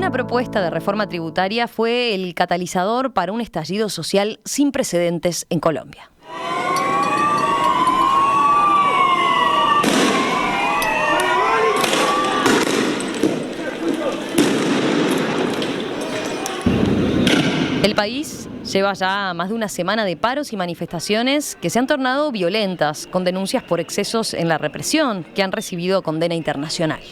Una propuesta de reforma tributaria fue el catalizador para un estallido social sin precedentes en Colombia. El país lleva ya más de una semana de paros y manifestaciones que se han tornado violentas, con denuncias por excesos en la represión que han recibido condena internacional.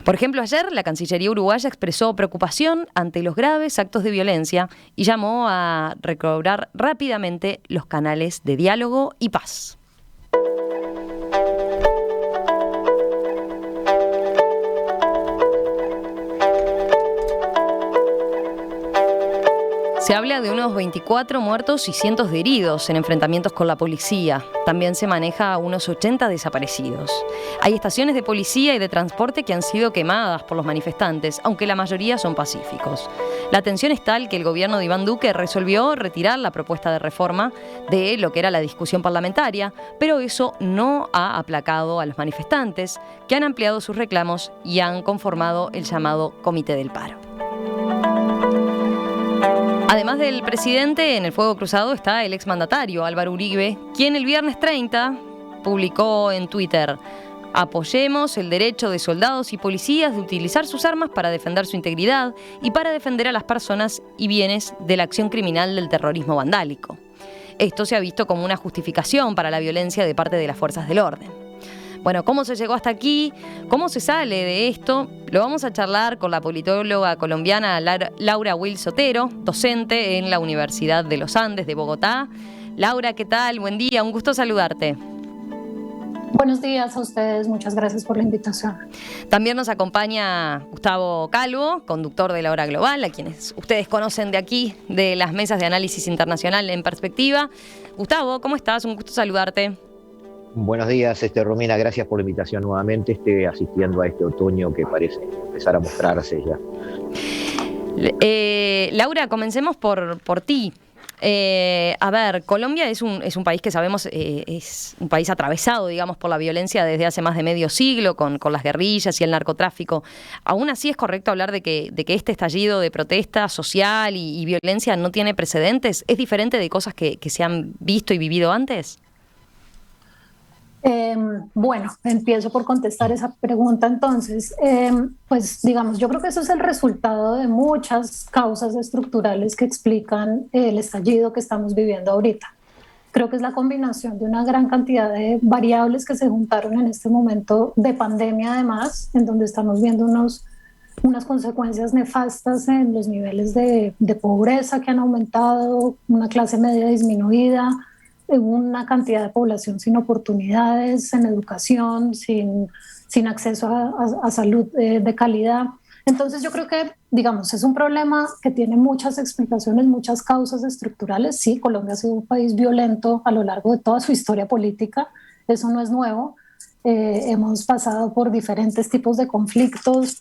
Por ejemplo, ayer la Cancillería uruguaya expresó preocupación ante los graves actos de violencia y llamó a recobrar rápidamente los canales de diálogo y paz. Se habla de unos 24 muertos y cientos de heridos en enfrentamientos con la policía. También se maneja a unos 80 desaparecidos. Hay estaciones de policía y de transporte que han sido quemadas por los manifestantes, aunque la mayoría son pacíficos. La tensión es tal que el gobierno de Iván Duque resolvió retirar la propuesta de reforma de lo que era la discusión parlamentaria, pero eso no ha aplacado a los manifestantes, que han ampliado sus reclamos y han conformado el llamado Comité del Paro. Además del presidente, en el fuego cruzado está el exmandatario Álvaro Uribe, quien el viernes 30 publicó en Twitter: apoyemos el derecho de soldados y policías de utilizar sus armas para defender su integridad y para defender a las personas y bienes de la acción criminal del terrorismo vandálico. Esto se ha visto como una justificación para la violencia de parte de las fuerzas del orden. Bueno, ¿cómo se llegó hasta aquí? ¿Cómo se sale de esto? Lo vamos a charlar con la politóloga colombiana Laura Wil Sotero, docente en la Universidad de los Andes de Bogotá. Laura, ¿qué tal? Buen día, un gusto saludarte. Buenos días a ustedes, muchas gracias por la invitación. También nos acompaña Gustavo Calvo, conductor de La Hora Global, a quienes ustedes conocen de aquí, de las mesas de análisis internacional en perspectiva. Gustavo, ¿cómo estás? Un gusto saludarte. Buenos días, Romina, gracias por la invitación nuevamente, asistiendo a este otoño que parece empezar a mostrarse ya. Laura, comencemos por ti. A ver, Colombia es un país que sabemos es un país atravesado, digamos, por la violencia desde hace más de medio siglo, con las guerrillas y el narcotráfico. Aún así, ¿es correcto hablar de que este estallido de protesta social y violencia no tiene precedentes? ¿Es diferente de cosas que se han visto y vivido antes? Bueno, empiezo por contestar esa pregunta entonces. Pues digamos, yo creo que eso es el resultado de muchas causas estructurales que explican el estallido que estamos viviendo ahorita. Creo que es la combinación de una gran cantidad de variables que se juntaron en este momento de pandemia además, en donde estamos viendo unas consecuencias nefastas en los niveles de pobreza que han aumentado, una clase media disminuida, una cantidad de población sin oportunidades, en educación, sin acceso a salud de calidad. Entonces yo creo que, digamos, es un problema que tiene muchas explicaciones, muchas causas estructurales. Sí, Colombia ha sido un país violento a lo largo de toda su historia política, eso no es nuevo. Hemos pasado por diferentes tipos de conflictos,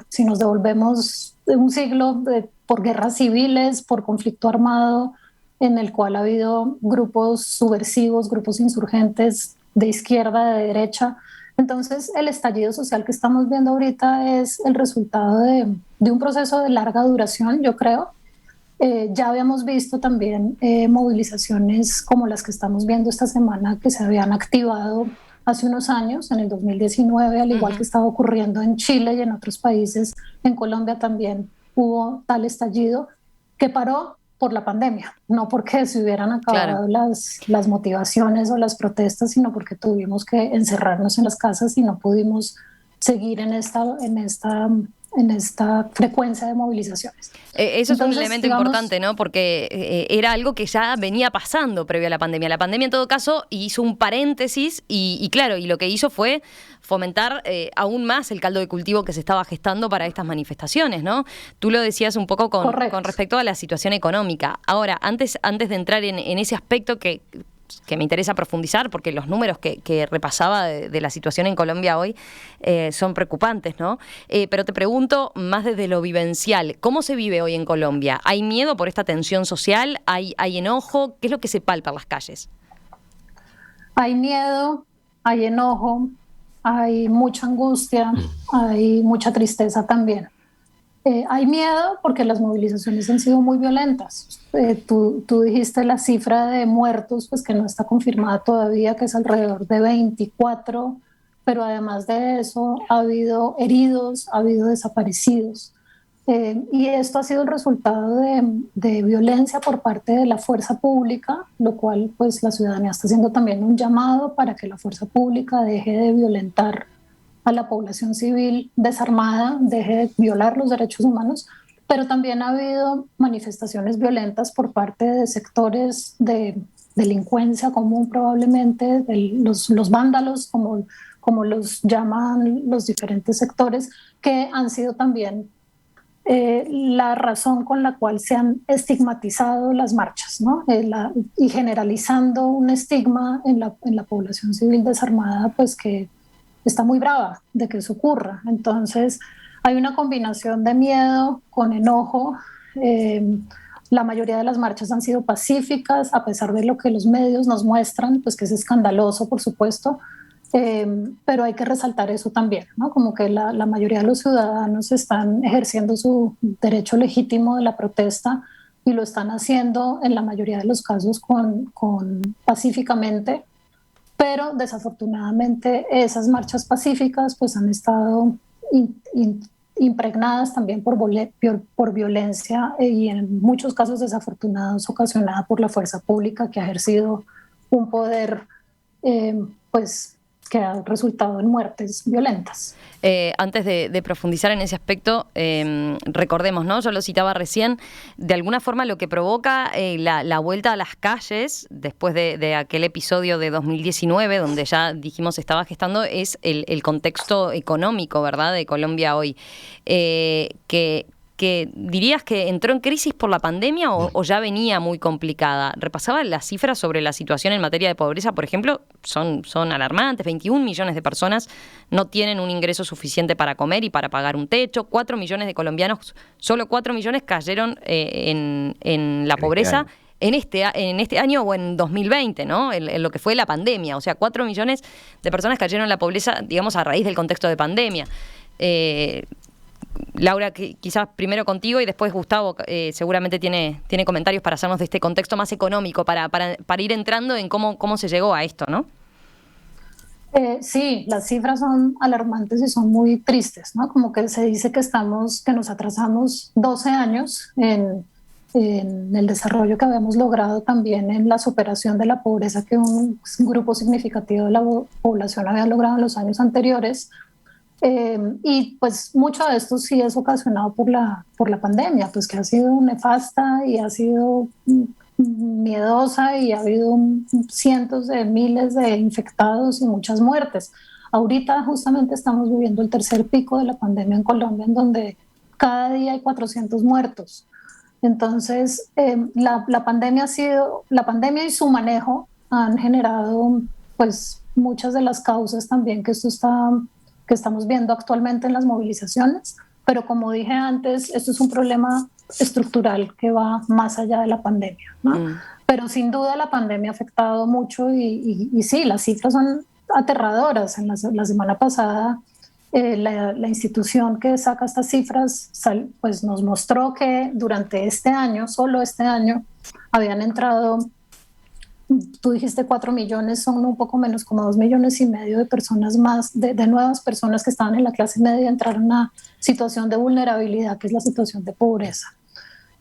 si nos devolvemos de un siglo, por guerras civiles, por conflicto armado, en el cual ha habido grupos subversivos, grupos insurgentes de izquierda, de derecha. Entonces, el estallido social que estamos viendo ahorita es el resultado de un proceso de larga duración, yo creo. Ya habíamos visto también movilizaciones como las que estamos viendo esta semana, que se habían activado hace unos años, en el 2019, al igual que estaba ocurriendo en Chile y en otros países. En Colombia también hubo tal estallido que paró por la pandemia, no porque se hubieran acabado las motivaciones o las protestas, sino porque tuvimos que encerrarnos en las casas y no pudimos seguir en esta frecuencia de movilizaciones. Eso es un elemento importante, ¿no? Porque era algo que ya venía pasando previo a la pandemia. La pandemia, en todo caso, hizo un paréntesis y claro, y lo que hizo fue fomentar aún más el caldo de cultivo que se estaba gestando para estas manifestaciones, ¿no? Tú lo decías un poco con respecto a la situación económica. Ahora, antes de entrar en ese aspecto que me interesa profundizar, porque los números que repasaba de la situación en Colombia hoy son preocupantes, ¿no? Pero te pregunto más desde lo vivencial, ¿cómo se vive hoy en Colombia? ¿Hay miedo por esta tensión social? ¿Hay enojo? ¿Qué es lo que se palpa en las calles? Hay miedo, hay enojo, hay mucha angustia, hay mucha tristeza también. Hay miedo porque las movilizaciones han sido muy violentas. Tú dijiste la cifra de muertos, pues que no está confirmada todavía, que es alrededor de 24, pero además de eso ha habido heridos, ha habido desaparecidos. Y esto ha sido el resultado de violencia por parte de la fuerza pública, lo cual pues la ciudadanía está haciendo también un llamado para que la fuerza pública deje de violentar a la población civil desarmada, deje de violar los derechos humanos, pero también ha habido manifestaciones violentas por parte de sectores de delincuencia común, probablemente, los vándalos, como los llaman los diferentes sectores, que han sido también la razón con la cual se han estigmatizado las marchas, ¿no? Y generalizando un estigma en la población civil desarmada, pues que está muy brava de que eso ocurra. Entonces, hay una combinación de miedo con enojo. La mayoría de las marchas han sido pacíficas, a pesar de lo que los medios nos muestran, pues que es escandaloso, por supuesto, pero hay que resaltar eso también, ¿no? Como que la mayoría de los ciudadanos están ejerciendo su derecho legítimo de la protesta y lo están haciendo en la mayoría de los casos pacíficamente, pero desafortunadamente esas marchas pacíficas pues han estado impregnadas también por violencia y en muchos casos desafortunados ocasionada por la fuerza pública que ha ejercido un poder pues que ha resultado en muertes violentas. Antes de profundizar en ese aspecto, recordemos, ¿no? Yo lo citaba recién, de alguna forma lo que provoca la vuelta a las calles después de aquel episodio de 2019, donde ya dijimos estaba gestando, es el contexto económico, ¿verdad?, de Colombia hoy, que dirías que entró en crisis por la pandemia o ya venía muy complicada. Repasaba las cifras sobre la situación en materia de pobreza, por ejemplo, son alarmantes. 21 millones de personas no tienen un ingreso suficiente para comer y para pagar un techo. 4 millones de colombianos, solo 4 millones cayeron en la pobreza en este año o en 2020, ¿no? En lo que fue la pandemia. O sea, 4 millones de personas cayeron en la pobreza, digamos, a raíz del contexto de pandemia. Laura, quizás primero contigo y después Gustavo seguramente tiene comentarios para hacernos de este contexto más económico, para ir entrando en cómo se llegó a esto, ¿no? Sí, las cifras son alarmantes y son muy tristes, ¿no? Como que se dice que nos atrasamos 12 años en el desarrollo que habíamos logrado también en la superación de la pobreza que un grupo significativo de la población había logrado en los años anteriores. Y pues mucho de esto sí es ocasionado por la pandemia, pues que ha sido nefasta y ha sido miedosa y ha habido cientos de miles de infectados y muchas muertes. Ahorita justamente estamos viviendo el tercer pico de la pandemia en Colombia, en donde cada día hay 400 muertos. Entonces, la pandemia y su manejo han generado pues muchas de las causas también que estamos viendo actualmente en las movilizaciones, pero como dije antes, esto es un problema estructural que va más allá de la pandemia, ¿no? Pero sin duda la pandemia ha afectado mucho y sí, las cifras son aterradoras. La semana pasada la institución que saca estas cifras pues nos mostró que durante este año, solo este año, habían entrado, tú dijiste 4 millones, son un poco menos, como 2,5 millones de personas más, de nuevas personas que estaban en la clase media, entraron a una situación de vulnerabilidad, que es la situación de pobreza.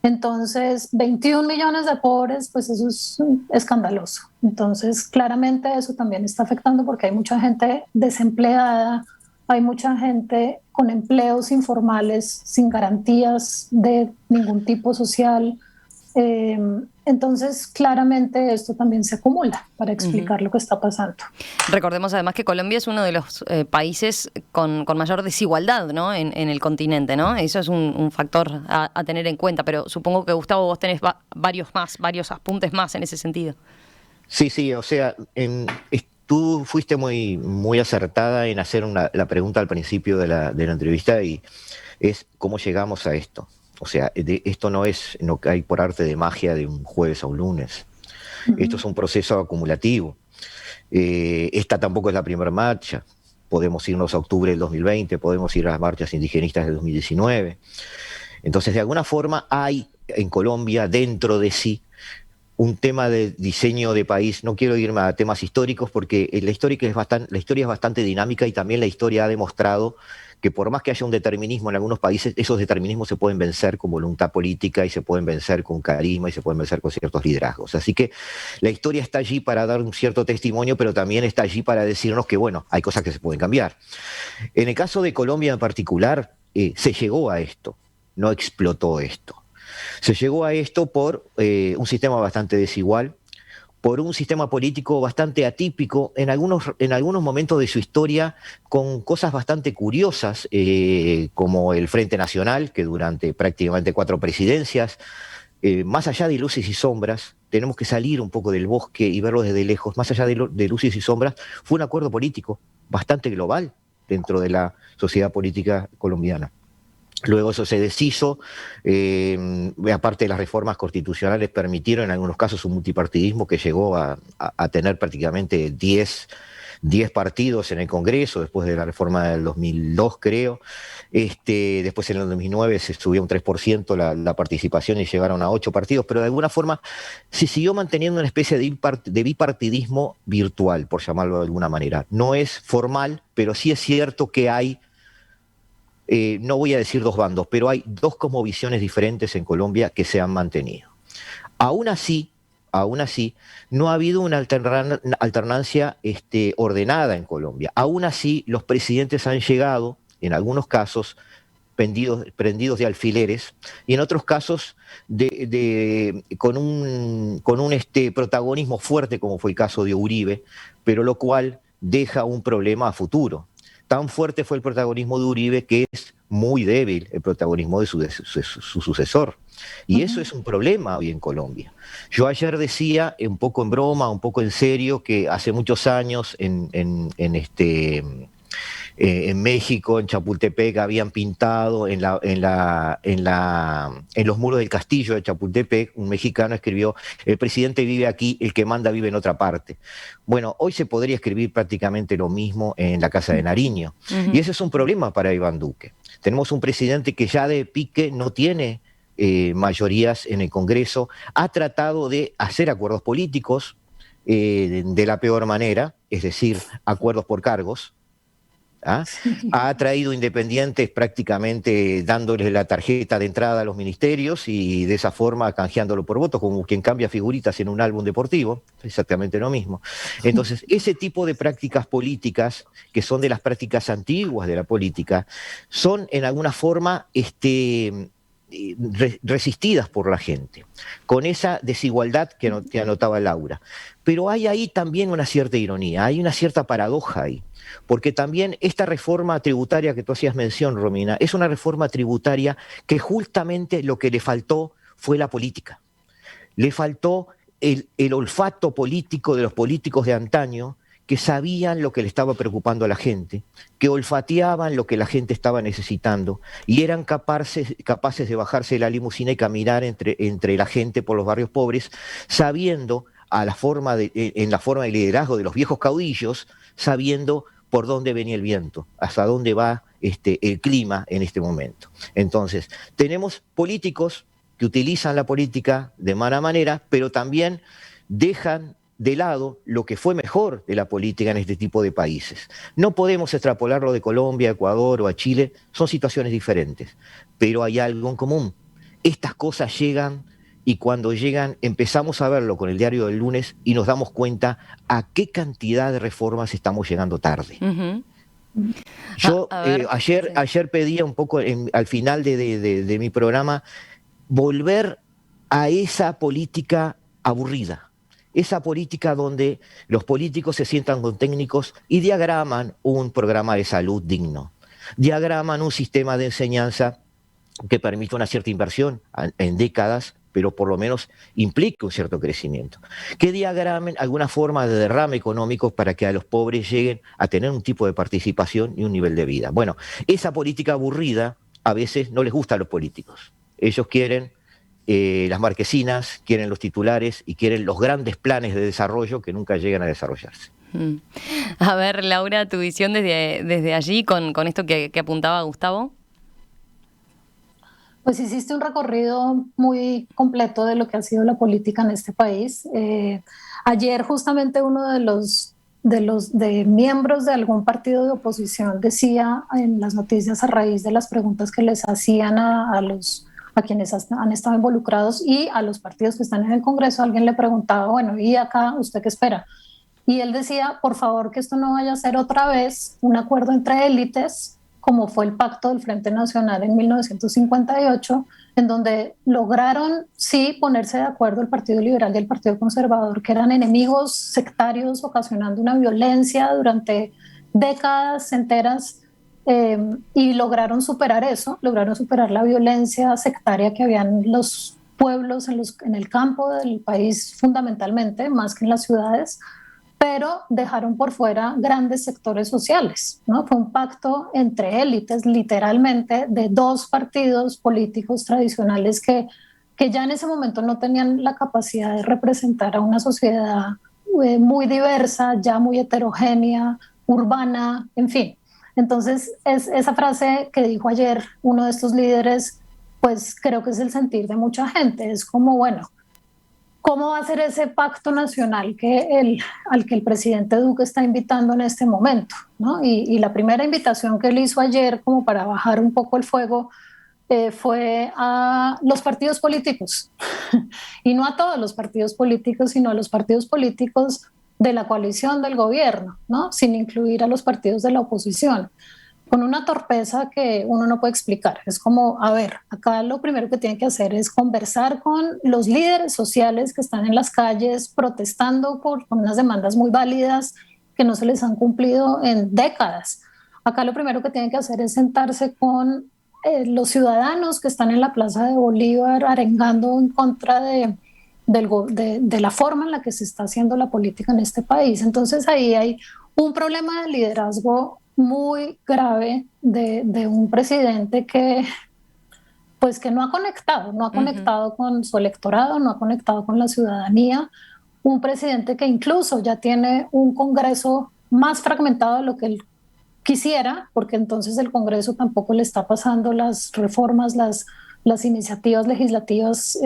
Entonces, 21 millones de pobres, pues eso es escandaloso. Entonces, claramente eso también está afectando porque hay mucha gente desempleada, hay mucha gente con empleos informales, sin garantías de ningún tipo social. Entonces, claramente esto también se acumula para explicar lo que está pasando. Recordemos además que Colombia es uno de los países con mayor desigualdad, ¿no? en el continente, ¿no? Eso es un factor a tener en cuenta, pero supongo que Gustavo vos tenés varios apuntes más en ese sentido. Sí, o sea, tú fuiste muy, muy acertada en hacer la pregunta al principio de la entrevista y es ¿cómo llegamos a esto? O sea, esto no hay por arte de magia de un jueves a un lunes. Esto es un proceso acumulativo. Esta tampoco es la primera marcha. podemos irnos a octubre del 2020, podemos ir a las marchas indigenistas del 2019. Entonces, de alguna forma hay en Colombia, dentro de sí, un tema de diseño de país. No quiero irme a temas históricos porque la historia es bastante dinámica, y también la historia ha demostrado que por más que haya un determinismo en algunos países, esos determinismos se pueden vencer con voluntad política, y se pueden vencer con carisma, y se pueden vencer con ciertos liderazgos. Así que la historia está allí para dar un cierto testimonio, pero también está allí para decirnos que, bueno, hay cosas que se pueden cambiar. En el caso de Colombia en particular, se llegó a esto, no explotó esto. Se llegó a esto por un sistema bastante desigual, por un sistema político bastante atípico, en algunos momentos de su historia, con cosas bastante curiosas, como el Frente Nacional, que durante prácticamente 4 presidencias, más allá de luces y sombras, tenemos que salir un poco del bosque y verlo desde lejos, más allá de luces y sombras, fue un acuerdo político bastante global dentro de la sociedad política colombiana. Luego eso se deshizo, aparte de las reformas constitucionales permitieron en algunos casos un multipartidismo que llegó a tener prácticamente 10 partidos en el Congreso, después de la reforma del 2002, creo. Después en el 2009 se subió un 3% la participación y llegaron a 8 partidos, pero de alguna forma se siguió manteniendo una especie de bipartidismo virtual, por llamarlo de alguna manera. No es formal, pero sí es cierto que hay, no voy a decir 2 bandos, pero hay 2 cosmovisiones diferentes en Colombia que se han mantenido. Aún así, no ha habido una alternancia ordenada en Colombia. Aún así, los presidentes han llegado, en algunos casos, prendidos de alfileres, y en otros casos con un protagonismo fuerte, como fue el caso de Uribe, pero lo cual deja un problema a futuro. Tan fuerte fue el protagonismo de Uribe que es muy débil el protagonismo de su sucesor. Y eso es un problema hoy en Colombia. Yo ayer decía, un poco en broma, un poco en serio, que hace muchos años en México, en Chapultepec, habían pintado en los muros del castillo de Chapultepec, un mexicano escribió: el presidente vive aquí, el que manda vive en otra parte. Bueno, hoy se podría escribir prácticamente lo mismo en la Casa de Nariño. Y ese es un problema para Iván Duque. Tenemos un presidente que ya de pique no tiene mayorías en el Congreso, ha tratado de hacer acuerdos políticos de la peor manera, es decir, acuerdos por cargos. Ha traído independientes prácticamente dándoles la tarjeta de entrada a los ministerios y de esa forma canjeándolo por votos, como quien cambia figuritas en un álbum deportivo, exactamente lo mismo. Entonces, ese tipo de prácticas políticas, que son de las prácticas antiguas de la política, son en alguna forma resistidas por la gente, con esa desigualdad que anotaba Laura. Pero hay ahí también una cierta ironía, hay una cierta paradoja ahí, porque también esta reforma tributaria que tú hacías mención, Romina, es una reforma tributaria que justamente lo que le faltó fue la política. Le faltó el olfato político de los políticos de antaño, que sabían lo que le estaba preocupando a la gente, que olfateaban lo que la gente estaba necesitando y eran capaces de bajarse la limusina y caminar entre la gente por los barrios pobres, sabiendo en la forma de liderazgo de los viejos caudillos, sabiendo por dónde venía el viento, hasta dónde va el clima en este momento. Entonces, tenemos políticos que utilizan la política de mala manera, pero también dejan de lado lo que fue mejor de la política en este tipo de países. No podemos extrapolarlo de Colombia, a Ecuador o a Chile, son situaciones diferentes, pero hay algo en común. Estas cosas llegan, y cuando llegan empezamos a verlo con el diario del lunes y nos damos cuenta a qué cantidad de reformas estamos llegando tarde. Yo ayer pedía un poco al final de mi programa volver a esa política aburrida, esa política donde los políticos se sientan con técnicos y diagraman un programa de salud digno, diagraman un sistema de enseñanza que permite una cierta inversión en décadas, pero por lo menos implique un cierto crecimiento, que diagramen alguna forma de derrame económico para que a los pobres lleguen a tener un tipo de participación y un nivel de vida. Bueno, esa política aburrida a veces no les gusta a los políticos. Ellos quieren las marquesinas, quieren los titulares y quieren los grandes planes de desarrollo que nunca llegan a desarrollarse. A ver, Laura, tu visión desde allí con esto que apuntaba Gustavo. Pues hiciste un recorrido muy completo de lo que ha sido la política en este país. Ayer justamente uno de miembros de algún partido de oposición decía en las noticias, a raíz de las preguntas que les hacían a quienes han estado involucrados y a los partidos que están en el Congreso, alguien le preguntaba, bueno, ¿y acá usted qué espera? Y él decía, por favor, que esto no vaya a ser otra vez un acuerdo entre élites, como fue el Pacto del Frente Nacional en 1958, en donde lograron, sí, ponerse de acuerdo el Partido Liberal y el Partido Conservador, que eran enemigos sectarios, ocasionando una violencia durante décadas enteras, y lograron superar eso, lograron superar la violencia sectaria que habían los pueblos en el campo del país fundamentalmente, más que en las ciudades, pero dejaron por fuera grandes sectores sociales, ¿no? Fue un pacto entre élites, literalmente, de dos partidos políticos tradicionales que ya en ese momento no tenían la capacidad de representar a una sociedad muy diversa, ya muy heterogénea, urbana, en fin. Entonces, esa frase que dijo ayer uno de estos líderes, pues creo que es el sentir de mucha gente. Es como, bueno, ¿cómo va a ser ese pacto nacional al que el presidente Duque está invitando en este momento, ¿no? Y la primera invitación que él hizo ayer, como para bajar un poco el fuego, fue a los partidos políticos. Y no a todos los partidos políticos, sino a los partidos políticos de la coalición del gobierno, ¿no? Sin incluir a los partidos de la oposición, con una torpeza que uno no puede explicar. Es como, a ver, acá lo primero que tienen que hacer es conversar con los líderes sociales que están en las calles protestando por unas demandas muy válidas que no se les han cumplido en décadas. Acá lo primero que tienen que hacer es sentarse con los ciudadanos que están en la Plaza de Bolívar arengando en contra de la forma en la que se está haciendo la política en este país. Entonces ahí hay un problema de liderazgo muy grave de un presidente pues que no ha conectado con su electorado, no ha conectado con la ciudadanía, un presidente que incluso ya tiene un Congreso más fragmentado de lo que él quisiera, porque entonces el Congreso tampoco le está pasando las reformas, las iniciativas legislativas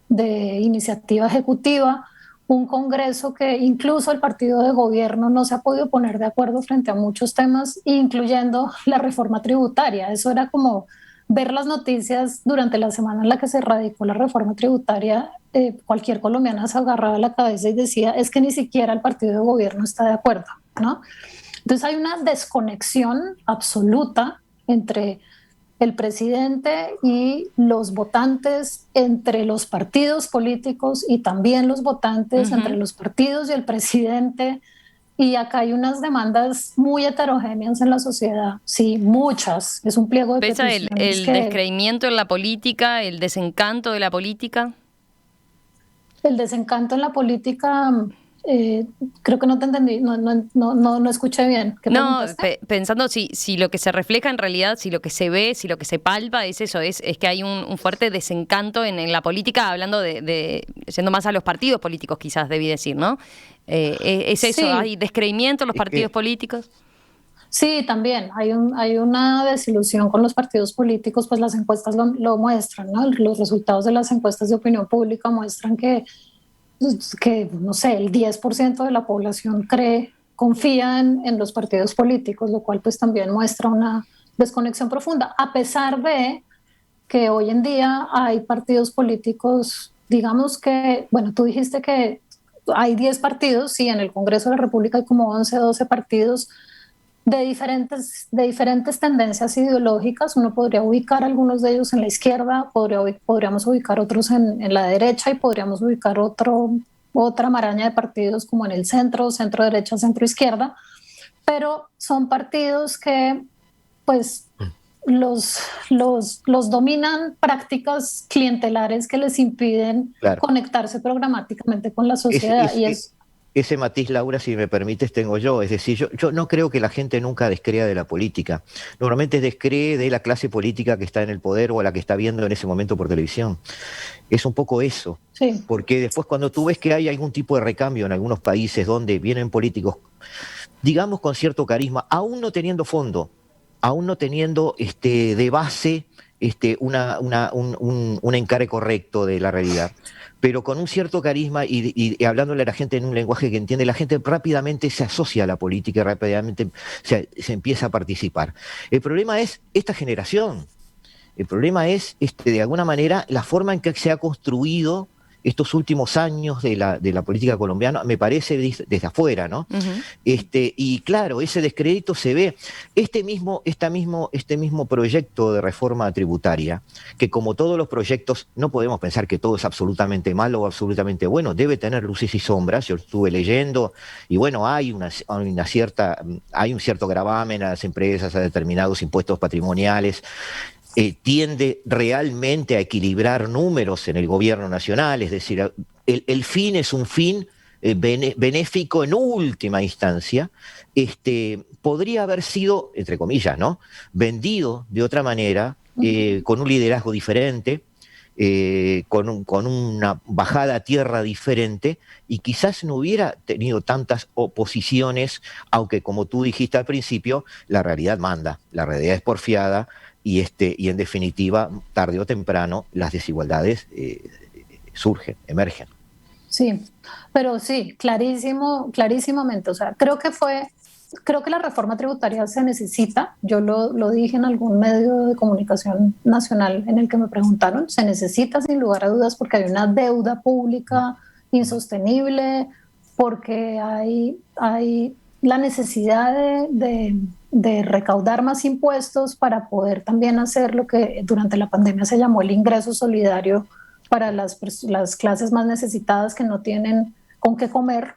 de iniciativa ejecutiva, un Congreso que incluso el partido de gobierno no se ha podido poner de acuerdo frente a muchos temas, incluyendo la reforma tributaria. Eso era como ver las noticias durante la semana en la que se radicó la reforma tributaria. Cualquier colombiana se agarraba la cabeza y decía, es que ni siquiera el partido de gobierno está de acuerdo, ¿no? Entonces hay una desconexión absoluta entre el presidente y los votantes, entre los partidos políticos y también los votantes, entre los partidos y el presidente. Y acá hay unas demandas muy heterogéneas en la sociedad, sí, muchas. Es un pliego de peticiones. ¿Pesa el descreimiento en la política, el desencanto de la política? El desencanto en la política... creo que no te entendí, no escuché bien. No, pensando si lo que se refleja en realidad, si lo que se ve, si lo que se palpa es eso, es que hay un fuerte desencanto en la política, hablando yendo más a los partidos políticos quizás, debí decir, ¿no? ¿Es eso? Sí. ¿Hay descreimiento en los partidos políticos? Sí, también hay una desilusión con los partidos políticos, pues las encuestas lo muestran, ¿no? Los resultados de las encuestas de opinión pública muestran que no sé, el 10% de la población confía en los partidos políticos, lo cual pues también muestra una desconexión profunda, a pesar de que hoy en día hay partidos políticos, digamos que, bueno, tú dijiste que hay 10 partidos, sí, en el Congreso de la República hay como 11, 12 partidos de diferentes tendencias ideológicas. Uno podría ubicar algunos de ellos en la izquierda, podríamos ubicar otros en la derecha y podríamos ubicar otra maraña de partidos como en el centro, centro derecha, centro izquierda, pero son partidos que pues los dominan prácticas clientelares que les impiden conectarse programáticamente con la sociedad. ese matiz, Laura, si me permites, tengo yo. Es decir, yo no creo que la gente nunca descrea de la política. Normalmente descree de la clase política que está en el poder o a la que está viendo en ese momento por televisión. Es un poco eso. Sí. Porque después cuando tú ves que hay algún tipo de recambio en algunos países donde vienen políticos, digamos con cierto carisma, aún no teniendo fondo, aún no teniendo de base un encare correcto de la realidad, pero con un cierto carisma y hablándole a la gente en un lenguaje que entiende, la gente rápidamente se asocia a la política y rápidamente se empieza a participar. El problema es esta generación, el problema es, de alguna manera, la forma en que se ha construido estos últimos años de la política colombiana, me parece desde afuera, ¿no? Ujú. Y claro, ese descrédito se ve. Este mismo proyecto de reforma tributaria, que como todos los proyectos, no podemos pensar que todo es absolutamente malo o absolutamente bueno, debe tener luces y sombras. Yo estuve leyendo, y bueno, hay un cierto gravamen a las empresas, a determinados impuestos patrimoniales. Tiende realmente a equilibrar números en el gobierno nacional, es decir, el fin es un fin benéfico en última instancia. Podría haber sido, entre comillas, ¿no?, vendido de otra manera, con un liderazgo diferente, con una bajada a tierra diferente, y quizás no hubiera tenido tantas oposiciones, aunque como tú dijiste al principio, la realidad manda, la realidad es porfiada. Y en definitiva, tarde o temprano, las desigualdades surgen, emergen. Sí, pero sí, clarísimamente. O sea, creo que la reforma tributaria se necesita. Yo lo dije en algún medio de comunicación nacional en el que me preguntaron. Se necesita sin lugar a dudas porque hay una deuda pública insostenible, porque hay la necesidad de recaudar más impuestos para poder también hacer lo que durante la pandemia se llamó el ingreso solidario para las clases más necesitadas que no tienen con qué comer,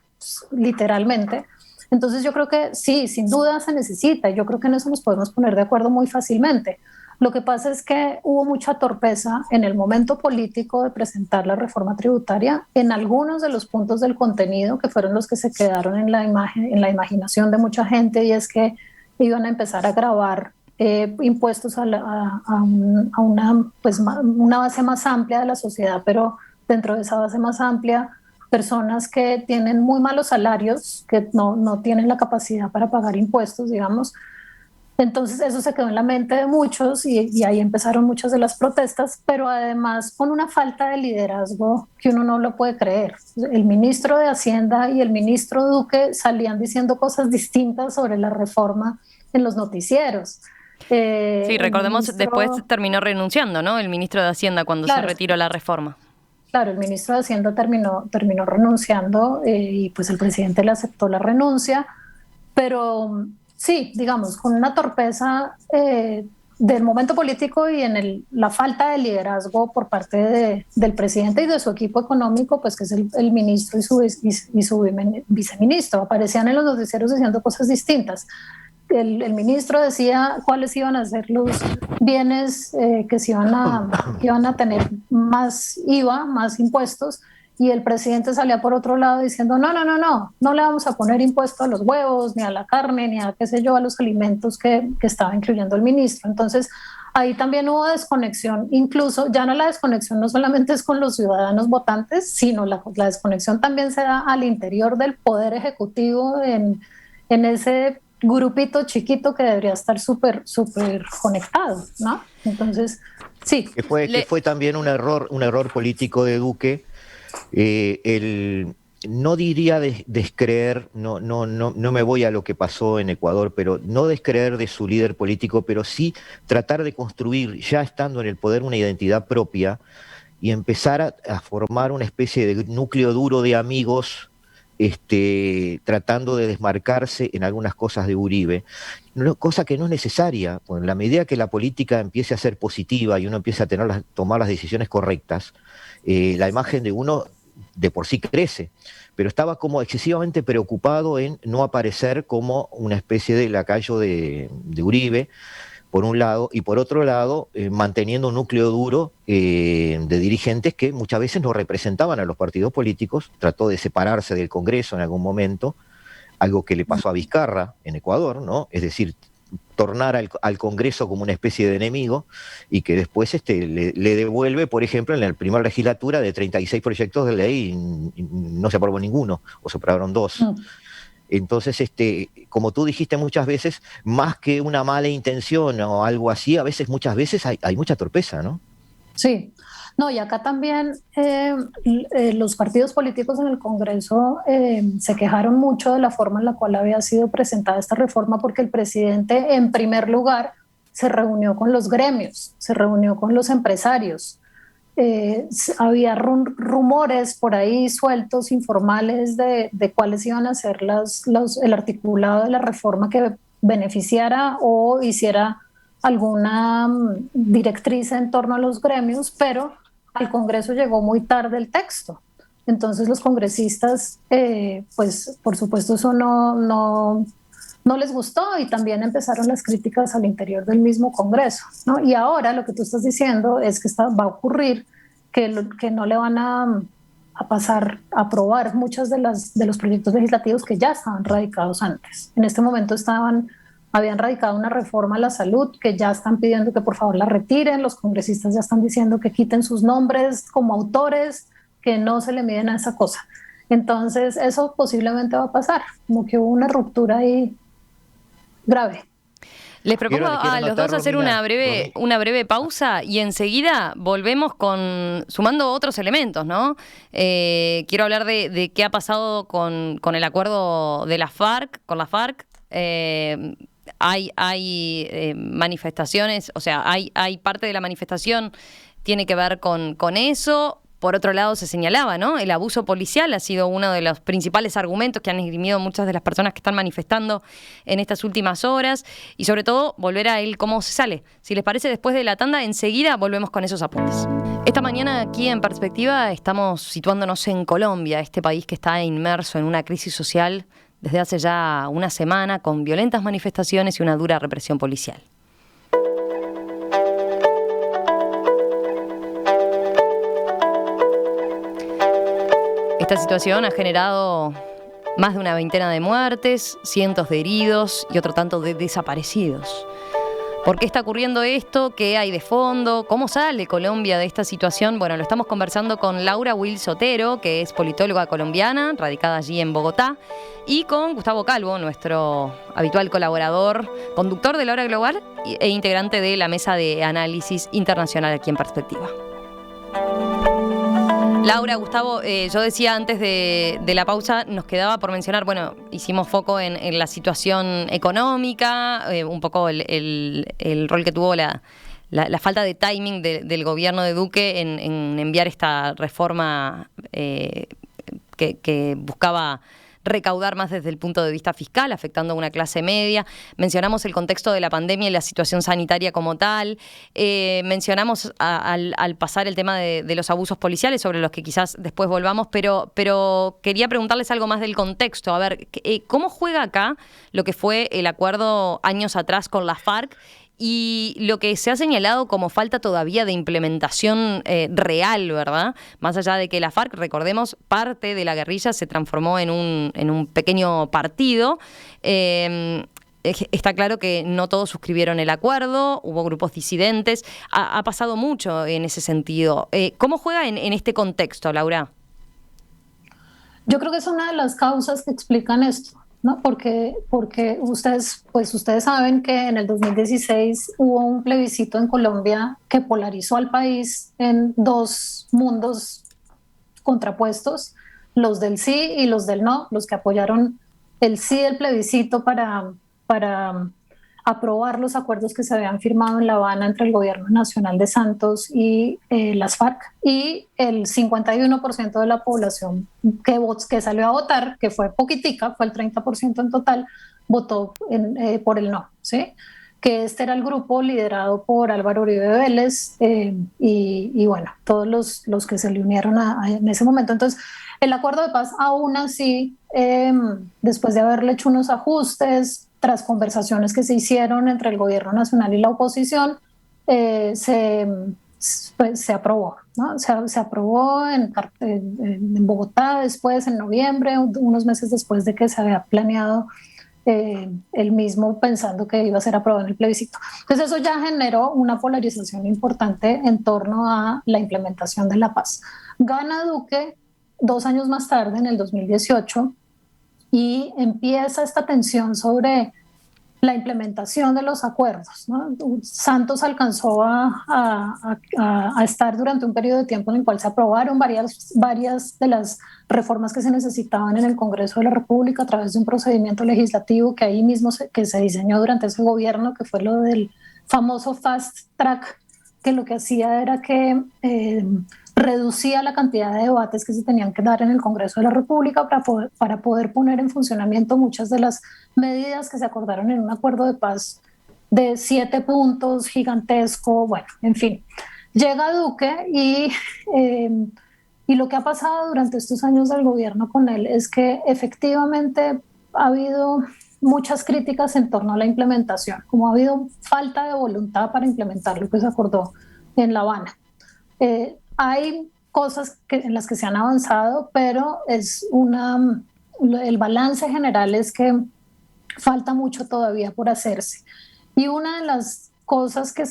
literalmente. Entonces yo creo que sí, sin duda se necesita. Yo creo que en eso nos podemos poner de acuerdo muy fácilmente. Lo que pasa es que hubo mucha torpeza en el momento político de presentar la reforma tributaria en algunos de los puntos del contenido que fueron los que se quedaron en la imaginación de mucha gente, y es que iban a empezar a gravar impuestos a una base más amplia de la sociedad, pero dentro de esa base más amplia, personas que tienen muy malos salarios, que no tienen la capacidad para pagar impuestos, digamos. Entonces eso se quedó en la mente de muchos y ahí empezaron muchas de las protestas, pero además con una falta de liderazgo que uno no lo puede creer. El ministro de Hacienda y el ministro Duque salían diciendo cosas distintas sobre la reforma en los noticieros. Sí, recordemos, después terminó renunciando, ¿no?, el ministro de Hacienda cuando se retiró la reforma. Claro, el ministro de Hacienda terminó renunciando y pues el presidente le aceptó la renuncia, pero sí, digamos, con una torpeza del momento político y en la falta de liderazgo por parte del presidente y de su equipo económico, pues que es el ministro y su viceministro. Aparecían en los noticieros diciendo cosas distintas. El ministro decía cuáles iban a ser los bienes que iban a tener más IVA, más impuestos, y el presidente salía por otro lado diciendo no le vamos a poner impuesto a los huevos, ni a la carne, ni a qué sé yo, a los alimentos que estaba incluyendo el ministro. Entonces ahí también hubo desconexión, incluso ya la desconexión no solamente es con los ciudadanos votantes, sino la desconexión también se da al interior del Poder Ejecutivo en ese grupito chiquito que debería estar súper conectado, ¿no? Entonces, sí. Que fue también un error político de Duque, no diría descreer, no me voy a lo que pasó en Ecuador, pero no descreer de su líder político, pero sí tratar de construir, ya estando en el poder, una identidad propia y empezar a formar una especie de núcleo duro de amigos, tratando de desmarcarse en algunas cosas de Uribe, cosa que no es necesaria. En la medida que la política empiece a ser positiva y uno empieza a tomar las decisiones correctas, la imagen de uno de por sí crece, pero estaba como excesivamente preocupado en no aparecer como una especie de lacayo de Uribe, por un lado, y por otro lado, manteniendo un núcleo duro de dirigentes que muchas veces no representaban a los partidos políticos, trató de separarse del Congreso en algún momento, algo que le pasó a Vizcarra en Ecuador, ¿no? Es decir, tornar al Congreso como una especie de enemigo y que después le devuelve, por ejemplo, en la primera legislatura de 36 proyectos de ley y no se aprobó ninguno, o se aprobaron 2. Entonces, como tú dijiste muchas veces, más que una mala intención o algo así, muchas veces hay mucha torpeza, ¿no? Sí. No, y acá también los partidos políticos en el Congreso se quejaron mucho de la forma en la cual había sido presentada esta reforma, porque el presidente, en primer lugar, se reunió con los gremios, se reunió con los empresarios. Había rumores por ahí sueltos, informales, de cuáles iban a ser el articulado de la reforma que beneficiara o hiciera alguna directriz en torno a los gremios, pero al Congreso llegó muy tarde el texto. Entonces los congresistas, pues por supuesto eso no les gustó, y también empezaron las críticas al interior del mismo Congreso, ¿no? Y ahora lo que tú estás diciendo es que va a ocurrir que no le van a pasar a aprobar muchos de los proyectos legislativos que ya estaban radicados antes. En este momento habían radicado una reforma a la salud que ya están pidiendo que por favor la retiren. Los congresistas ya están diciendo que quiten sus nombres como autores, que no se le miden a esa cosa. Entonces eso posiblemente va a pasar, como que hubo una ruptura ahí grave. Les propongo a los dos hacer una breve pausa y enseguida volvemos sumando otros elementos, ¿no? Quiero hablar de qué ha pasado con el acuerdo de la FARC, con la FARC. Hay manifestaciones, o sea, hay parte de la manifestación tiene que ver con eso. Por otro lado, se señalaba, ¿no? El abuso policial ha sido uno de los principales argumentos que han esgrimido muchas de las personas que están manifestando en estas últimas horas, y sobre todo volver a cómo se sale. Si les parece, después de la tanda, enseguida volvemos con esos apuntes. Esta mañana aquí en Perspectiva estamos situándonos en Colombia, este país que está inmerso en una crisis social desde hace ya una semana, con violentas manifestaciones y una dura represión policial. Esta situación ha generado más de una veintena de muertes, cientos de heridos y otro tanto de desaparecidos. ¿Por qué está ocurriendo esto? ¿Qué hay de fondo? ¿Cómo sale Colombia de esta situación? Bueno, lo estamos conversando con Laura Wills Otero, que es politóloga colombiana, radicada allí en Bogotá, y con Gustavo Calvo, nuestro habitual colaborador, conductor de La Hora Global e integrante de la Mesa de Análisis Internacional aquí en Perspectiva. Laura, Gustavo, yo decía antes de la pausa, nos quedaba por mencionar, bueno, hicimos foco en la situación económica, un poco el rol que tuvo la falta de timing del gobierno de Duque en enviar esta reforma que buscaba recaudar más desde el punto de vista fiscal, afectando a una clase media. Mencionamos el contexto de la pandemia y la situación sanitaria como tal. Mencionamos al pasar el tema de los abusos policiales, sobre los que quizás después volvamos, pero quería preguntarles algo más del contexto. A ver, ¿cómo juega acá lo que fue el acuerdo años atrás con la FARC y lo que se ha señalado como falta todavía de implementación real, ¿verdad? Más allá de que la FARC, recordemos, parte de la guerrilla se transformó en un pequeño partido. Está claro que no todos suscribieron el acuerdo, hubo grupos disidentes, ha pasado mucho en ese sentido. ¿Cómo juega en este contexto, Laura? Yo creo que es una de las causas que explican esto, ¿no? Porque ustedes saben que en el 2016 hubo un plebiscito en Colombia que polarizó al país en dos mundos contrapuestos, los del sí y los del no, los que apoyaron el sí del plebiscito para aprobar los acuerdos que se habían firmado en La Habana entre el gobierno nacional de Santos y las FARC, y el 51% de la población que salió a votar, que fue poquitica, fue el 30% en total, votó por el no, ¿sí? Que este era el grupo liderado por Álvaro Uribe Vélez y bueno, todos los que se le unieron en ese momento. Entonces, el acuerdo de paz aún así, después de haberle hecho unos ajustes, tras conversaciones que se hicieron entre el gobierno nacional y la oposición, se aprobó, ¿no? Se aprobó en Bogotá, después en noviembre, unos meses después de que se había planeado el mismo, pensando que iba a ser aprobado en el plebiscito. Entonces eso ya generó una polarización importante en torno a la implementación de la paz. Gana Duque 2 años más tarde, en el 2018, y empieza esta tensión sobre la implementación de los acuerdos, ¿no? Santos alcanzó a estar durante un periodo de tiempo en el cual se aprobaron varias de las reformas que se necesitaban en el Congreso de la República a través de un procedimiento legislativo que ahí mismo que se diseñó durante ese gobierno, que fue lo del famoso Fast Track, que lo que hacía era que reducía la cantidad de debates que se tenían que dar en el Congreso de la República para poder poner en funcionamiento muchas de las medidas que se acordaron en un acuerdo de paz de 7 puntos, gigantesco, bueno, en fin. Llega Duque y lo que ha pasado durante estos años del gobierno con él es que efectivamente ha habido muchas críticas en torno a la implementación, como ha habido falta de voluntad para implementar lo que se acordó en La Habana. Hay cosas en las que se han avanzado, pero el balance general es que falta mucho todavía por hacerse. Y una de las cosas que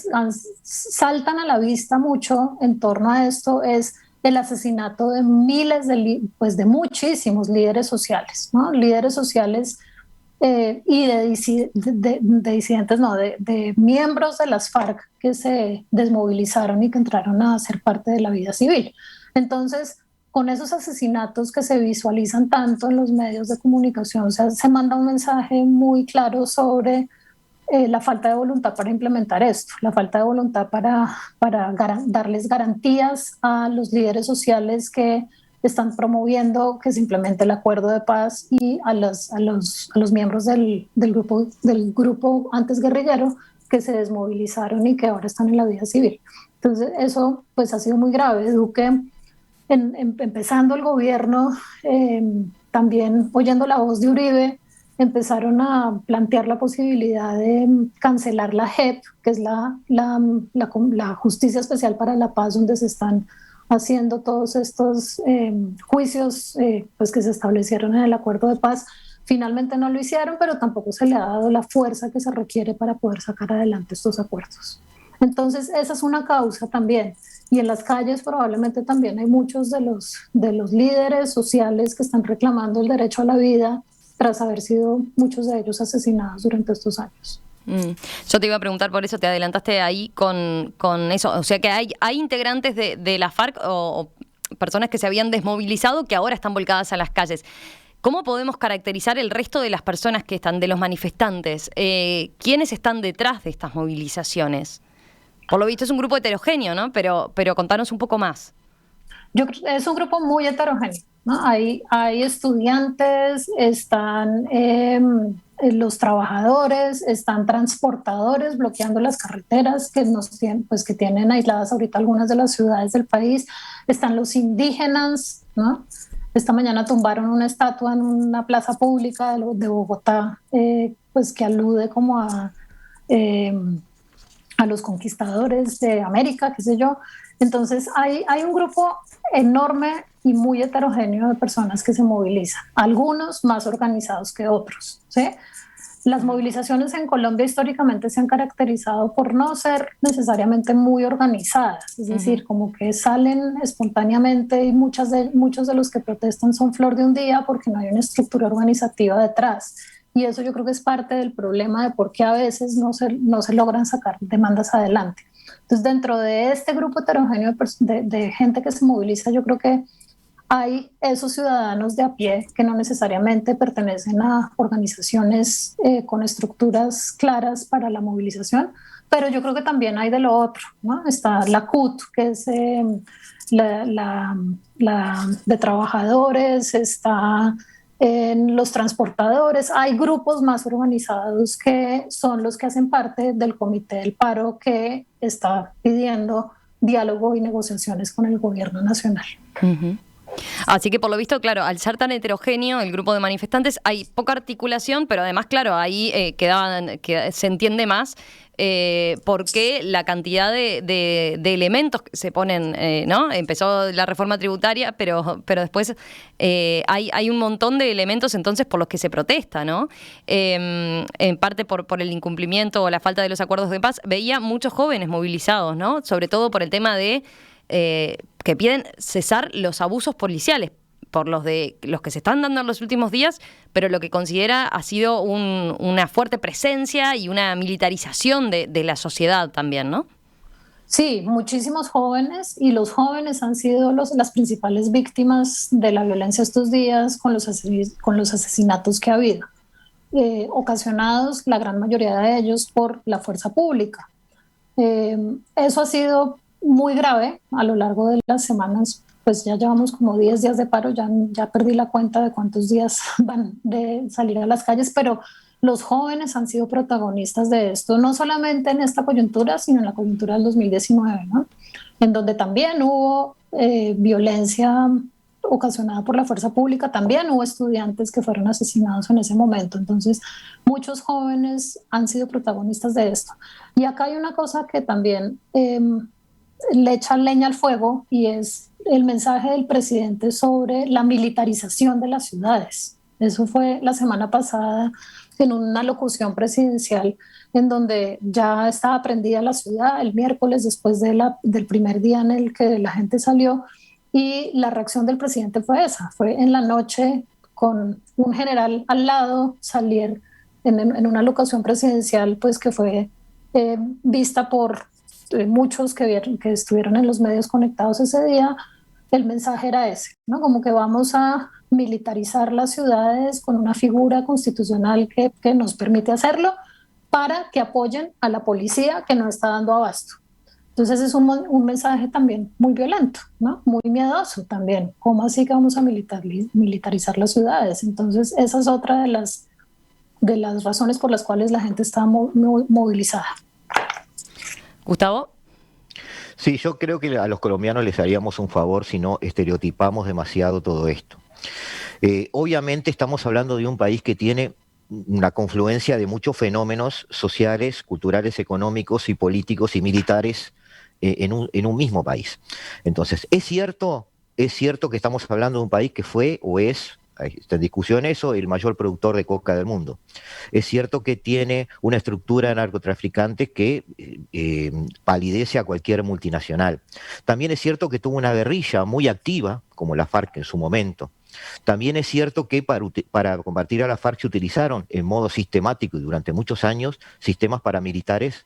saltan a la vista mucho en torno a esto es el asesinato de miles de muchísimos líderes sociales, ¿no? Líderes sociales y de disidentes, no, de miembros de las FARC que se desmovilizaron y que entraron a ser parte de la vida civil. Entonces, con esos asesinatos que se visualizan tanto en los medios de comunicación, o sea, se manda un mensaje muy claro sobre la falta de voluntad para implementar esto, la falta de voluntad para darles garantías a los líderes sociales que están promoviendo que se implemente el acuerdo de paz y a los miembros del grupo antes guerrillero que se desmovilizaron y que ahora están en la vida civil. Entonces eso pues ha sido muy grave. Duque, empezando el gobierno, también oyendo la voz de Uribe, empezaron a plantear la posibilidad de cancelar la JEP, que es la Justicia Especial para la Paz, donde se están haciendo todos estos juicios pues que se establecieron en el acuerdo de paz. Finalmente no lo hicieron, pero tampoco se le ha dado la fuerza que se requiere para poder sacar adelante estos acuerdos. Entonces esa es una causa también. Y en las calles probablemente también hay muchos de los líderes sociales que están reclamando el derecho a la vida tras haber sido muchos de ellos asesinados durante estos años. Yo te iba a preguntar, por eso te adelantaste ahí con eso, o sea que hay integrantes de la FARC o personas que se habían desmovilizado que ahora están volcadas a las calles. ¿Cómo podemos caracterizar el resto de las personas que están, de los manifestantes? ¿Quiénes están detrás de estas movilizaciones? Por lo visto es un grupo heterogéneo, ¿no? Pero contanos un poco más. Es un grupo muy heterogéneo, ¿no? Hay estudiantes, están los trabajadores, están transportadores bloqueando las carreteras que tienen aisladas ahorita algunas de las ciudades del país, están los indígenas, ¿no? Esta mañana tumbaron una estatua en una plaza pública de Bogotá, pues que alude como a los conquistadores de América, qué sé yo. Entonces hay un grupo enorme y muy heterogéneo de personas que se movilizan, algunos más organizados que otros, ¿sí? Las movilizaciones en Colombia históricamente se han caracterizado por no ser necesariamente muy organizadas, es decir, como que salen espontáneamente y muchos de los que protestan son flor de un día porque no hay una estructura organizativa detrás. Y eso yo creo que es parte del problema de por qué a veces no se logran sacar demandas adelante. Entonces, dentro de este grupo heterogéneo de gente que se moviliza, yo creo que hay esos ciudadanos de a pie que no necesariamente pertenecen a organizaciones con estructuras claras para la movilización, pero yo creo que también hay de lo otro, ¿no? Está la CUT, que es la de trabajadores, está en los transportadores, hay grupos más organizados que son los que hacen parte del Comité del Paro que está pidiendo diálogo y negociaciones con el gobierno nacional. Así que por lo visto, claro, al ser tan heterogéneo el grupo de manifestantes, hay poca articulación, pero además, claro, ahí se entiende más por qué la cantidad de elementos que se ponen, ¿no? Empezó la reforma tributaria, pero después hay un montón de elementos entonces por los que se protesta, ¿no? En parte por el incumplimiento o la falta de los acuerdos de paz. Veía muchos jóvenes movilizados, ¿no? Sobre todo por el tema de que piden cesar los abusos policiales, por los que se están dando en los últimos días, pero lo que considera ha sido una fuerte presencia y una militarización de la sociedad también, ¿no? Sí, muchísimos jóvenes, y los jóvenes han sido las principales víctimas de la violencia estos días con los asesinatos que ha habido, ocasionados la gran mayoría de ellos por la fuerza pública. Eso ha sido muy grave a lo largo de las semanas. Pues ya llevamos como 10 días de paro, ya perdí la cuenta de cuántos días van de salir a las calles, pero los jóvenes han sido protagonistas de esto, no solamente en esta coyuntura, sino en la coyuntura del 2019, ¿no? En donde también hubo violencia ocasionada por la fuerza pública, también hubo estudiantes que fueron asesinados en ese momento. Entonces, muchos jóvenes han sido protagonistas de esto. Y acá hay una cosa que también le echa leña al fuego, y es el mensaje del presidente sobre la militarización de las ciudades. Eso fue la semana pasada en una locución presidencial en donde ya estaba prendida la ciudad el miércoles después del primer día en el que la gente salió, y la reacción del presidente fue esa, fue en la noche con un general al lado salir en una locución presidencial pues que fue vista por muchos que estuvieron en los medios conectados ese día. El mensaje era ese, ¿no? Como que vamos a militarizar las ciudades con una figura constitucional que nos permite hacerlo para que apoyen a la policía que no está dando abasto. Entonces es un mensaje también muy violento, ¿no? Muy miedoso también. ¿Cómo así que vamos a militarizar las ciudades? Entonces esa es otra de las razones por las cuales la gente está movilizada. Gustavo. Sí, yo creo que a los colombianos les haríamos un favor si no estereotipamos demasiado todo esto. Obviamente estamos hablando de un país que tiene una confluencia de muchos fenómenos sociales, culturales, económicos y políticos y militares en un mismo país. Entonces, es cierto que estamos hablando de un país que fue o es, está en discusión eso, el mayor productor de coca del mundo. Es cierto que tiene una estructura de narcotraficantes que palidece a cualquier multinacional. También es cierto que tuvo una guerrilla muy activa, como la FARC en su momento. También es cierto que para combatir a la FARC se utilizaron en modo sistemático y durante muchos años sistemas paramilitares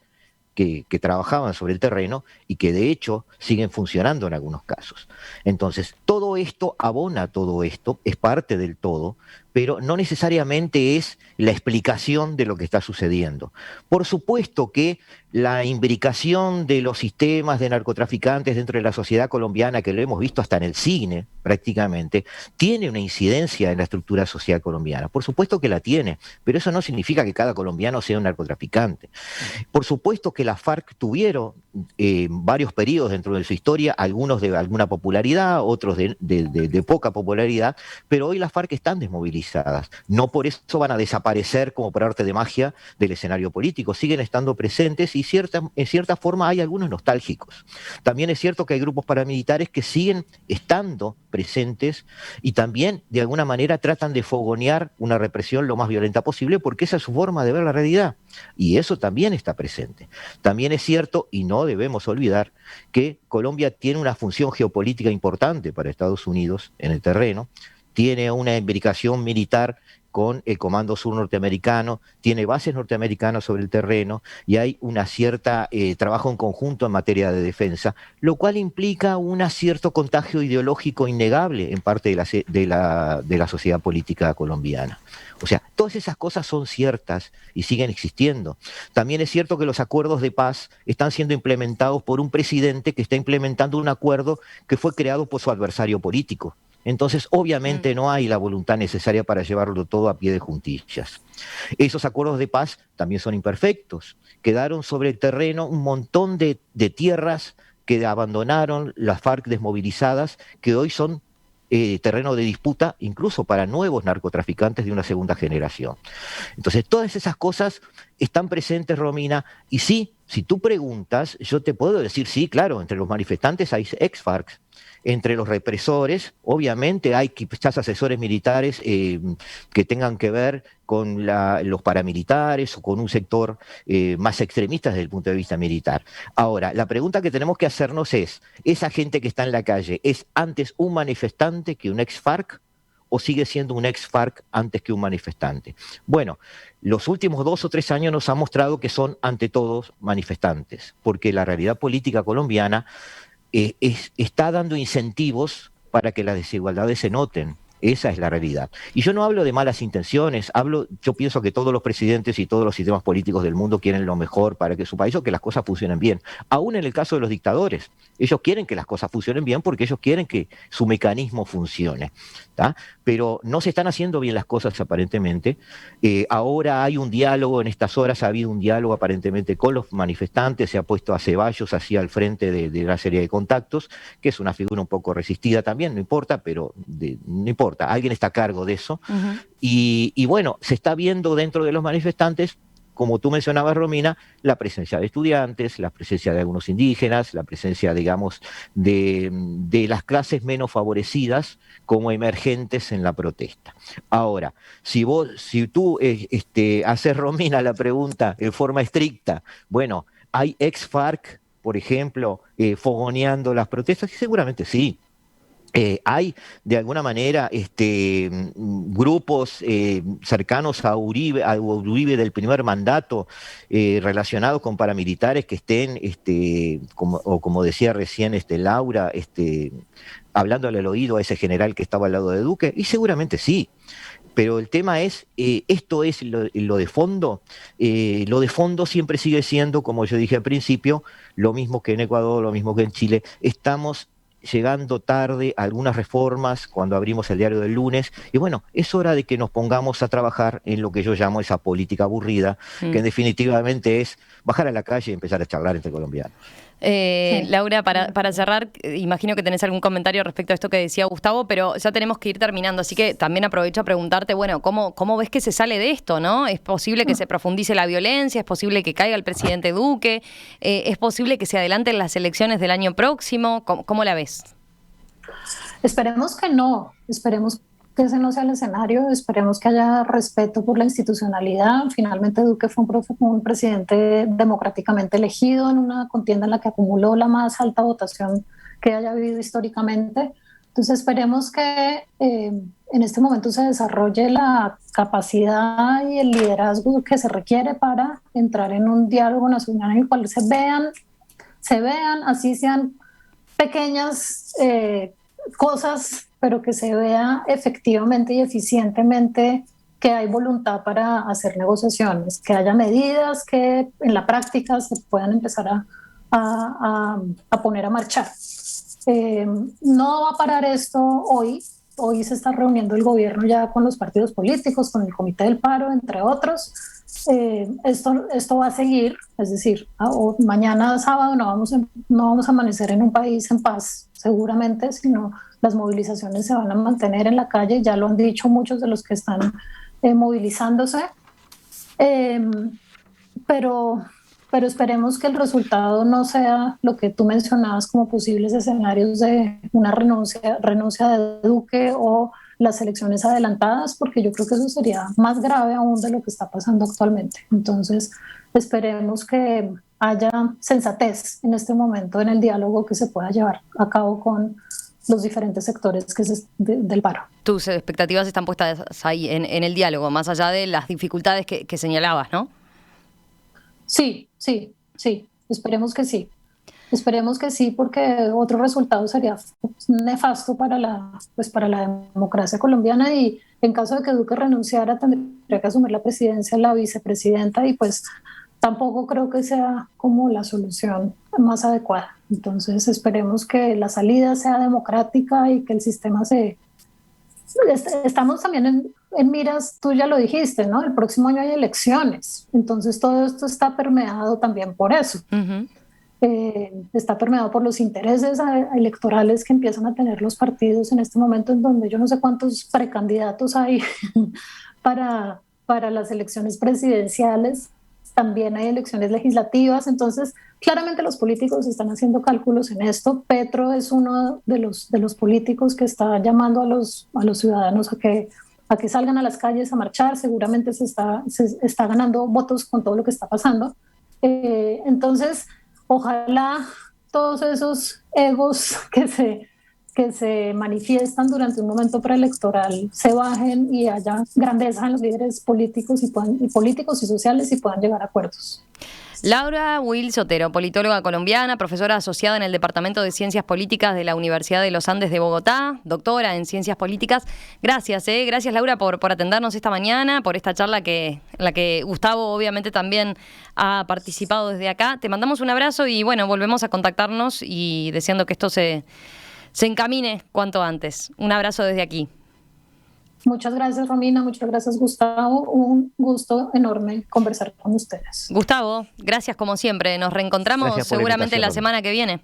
que trabajaban sobre el terreno y que de hecho siguen funcionando en algunos casos. Entonces, todo esto abona todo esto, es parte del todo, pero no necesariamente es la explicación de lo que está sucediendo. Por supuesto que la imbricación de los sistemas de narcotraficantes dentro de la sociedad colombiana, que lo hemos visto hasta en el cine prácticamente, tiene una incidencia en la estructura social colombiana. Por supuesto que la tiene, pero eso no significa que cada colombiano sea un narcotraficante. Por supuesto que la FARC tuvieron varios periodos dentro de su historia, algunos de alguna popularidad, otros de poca popularidad, pero hoy las FARC están desmovilizadas. No por eso van a desaparecer como por arte de magia del escenario político, siguen estando presentes y en cierta forma hay algunos nostálgicos. También es cierto que hay grupos paramilitares que siguen estando presentes y también de alguna manera tratan de fogonear una represión lo más violenta posible porque esa es su forma de ver la realidad y eso también está presente. También es cierto, y no debemos olvidar, que Colombia tiene una función geopolítica importante para Estados Unidos en el terreno, tiene una imbricación militar con el Comando Sur norteamericano, tiene bases norteamericanas sobre el terreno y hay una cierta trabajo en conjunto en materia de defensa, lo cual implica un cierto contagio ideológico innegable en parte de la sociedad política colombiana. O sea, todas esas cosas son ciertas y siguen existiendo. También es cierto que los acuerdos de paz están siendo implementados por un presidente que está implementando un acuerdo que fue creado por su adversario político. Entonces, obviamente no hay la voluntad necesaria para llevarlo todo a pie de juntillas. Esos acuerdos de paz también son imperfectos. Quedaron sobre el terreno un montón de tierras que abandonaron las FARC desmovilizadas, que hoy son terreno de disputa incluso para nuevos narcotraficantes de una segunda generación. Entonces, todas esas cosas están presentes, Romina, y sí, si tú preguntas, yo te puedo decir, sí, claro, entre los manifestantes hay ex-FARC, entre los represores, obviamente hay quizás asesores militares que tengan que ver con los paramilitares o con un sector más extremista desde el punto de vista militar. Ahora, la pregunta que tenemos que hacernos es, ¿esa gente que está en la calle es antes un manifestante que un ex-FARC o sigue siendo un ex-FARC antes que un manifestante? Bueno, los últimos 2 o 3 años nos han mostrado que son ante todos manifestantes, porque la realidad política colombiana está dando incentivos para que las desigualdades se noten. Esa es la realidad. Y yo no hablo de malas intenciones, yo pienso que todos los presidentes y todos los sistemas políticos del mundo quieren lo mejor para que su país o que las cosas funcionen bien. Aún en el caso de los dictadores, ellos quieren que las cosas funcionen bien porque ellos quieren que su mecanismo funcione, ¿tá? Pero no se están haciendo bien las cosas aparentemente. Ahora hay un diálogo, en estas horas ha habido un diálogo aparentemente con los manifestantes, se ha puesto a Ceballos así al frente de una serie de contactos, que es una figura un poco resistida también, no importa, pero no importa. Alguien está a cargo de eso. Y bueno, se está viendo dentro de los manifestantes, como tú mencionabas, Romina, la presencia de estudiantes, la presencia de algunos indígenas, la presencia, digamos, de las clases menos favorecidas como emergentes en la protesta. Ahora, si tú haces, Romina, la pregunta en forma estricta, bueno, ¿hay ex-FARC, por ejemplo, fogoneando las protestas? Y seguramente sí. Hay, de alguna manera, grupos cercanos a Uribe del primer mandato, relacionados con paramilitares que estén, como decía recién Laura, hablándole al oído a ese general que estaba al lado de Duque, y seguramente sí. Pero el tema es, esto es lo de fondo. Lo de fondo siempre sigue siendo, como yo dije al principio, lo mismo que en Ecuador, lo mismo que en Chile. Estamos llegando tarde a algunas reformas cuando abrimos el diario del lunes, y bueno, es hora de que nos pongamos a trabajar en lo que yo llamo esa política aburrida, que definitivamente es bajar a la calle y empezar a charlar entre colombianos. Laura, para cerrar, imagino que tenés algún comentario respecto a esto que decía Gustavo, pero ya tenemos que ir terminando, así que también aprovecho a preguntarte, bueno, ¿cómo ves que se sale de esto, no? ¿Es posible que se profundice la violencia? ¿Es posible que caiga el presidente Duque? ¿Es posible que se adelanten las elecciones del año próximo? ¿Cómo la ves? Esperemos que no, esperemos que ese no sea el escenario, esperemos que haya respeto por la institucionalidad. Finalmente Duque fue un presidente democráticamente elegido en una contienda en la que acumuló la más alta votación que haya habido históricamente. Entonces esperemos que en este momento se desarrolle la capacidad y el liderazgo que se requiere para entrar en un diálogo nacional en el cual se vean, así sean pequeñas cosas, pero que se vea efectivamente y eficientemente que hay voluntad para hacer negociaciones, que haya medidas que en la práctica se puedan empezar a poner a marchar. No va a parar esto hoy. Hoy se está reuniendo el gobierno ya con los partidos políticos, con el Comité del Paro, entre otros. Esto va a seguir, es decir, mañana sábado no vamos a amanecer en un país en paz, seguramente, sino las movilizaciones se van a mantener en la calle, ya lo han dicho muchos de los que están movilizándose, pero esperemos que el resultado no sea lo que tú mencionabas como posibles escenarios de una renuncia de Duque o las elecciones adelantadas, porque yo creo que eso sería más grave aún de lo que está pasando actualmente. Entonces, esperemos que haya sensatez en este momento en el diálogo que se pueda llevar a cabo con los diferentes sectores del paro. Tus expectativas están puestas ahí en el diálogo, más allá de las dificultades que señalabas, ¿no? Sí, esperemos que sí. Esperemos que sí, porque otro resultado sería nefasto para la democracia colombiana, y en caso de que Duque renunciara tendría que asumir la presidencia la vicepresidenta, y pues tampoco creo que sea como la solución más adecuada. Entonces esperemos que la salida sea democrática y que el sistema Estamos también en miras, tú ya lo dijiste, ¿no? El próximo año hay elecciones, entonces todo esto está permeado también por eso. Uh-huh. está permeado por los intereses electorales que empiezan a tener los partidos en este momento, en donde yo no sé cuántos precandidatos hay para las elecciones presidenciales. También hay elecciones legislativas, entonces claramente los políticos están haciendo cálculos en esto. Petro es uno de los políticos que está llamando a los ciudadanos a que salgan a las calles a marchar. Seguramente se está ganando votos con todo lo que está pasando. Entonces, ojalá todos esos egos que se manifiestan durante un momento preelectoral se bajen y haya grandeza en los líderes políticos y sociales y puedan llegar a acuerdos. Laura Wills Otero, politóloga colombiana, profesora asociada en el Departamento de Ciencias Políticas de la Universidad de los Andes de Bogotá, doctora en Ciencias Políticas. Gracias, gracias Laura por atendernos esta mañana, por esta charla en la que Gustavo obviamente también ha participado desde acá. Te mandamos un abrazo y bueno, volvemos a contactarnos y deseando que esto se encamine cuanto antes. Un abrazo desde aquí. Muchas gracias, Romina. Muchas gracias, Gustavo. Un gusto enorme conversar con ustedes. Gustavo, gracias como siempre. Nos reencontramos seguramente la semana que viene.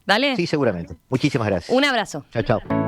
¿Dale? Sí, seguramente. Muchísimas gracias. Un abrazo. Chao, chao.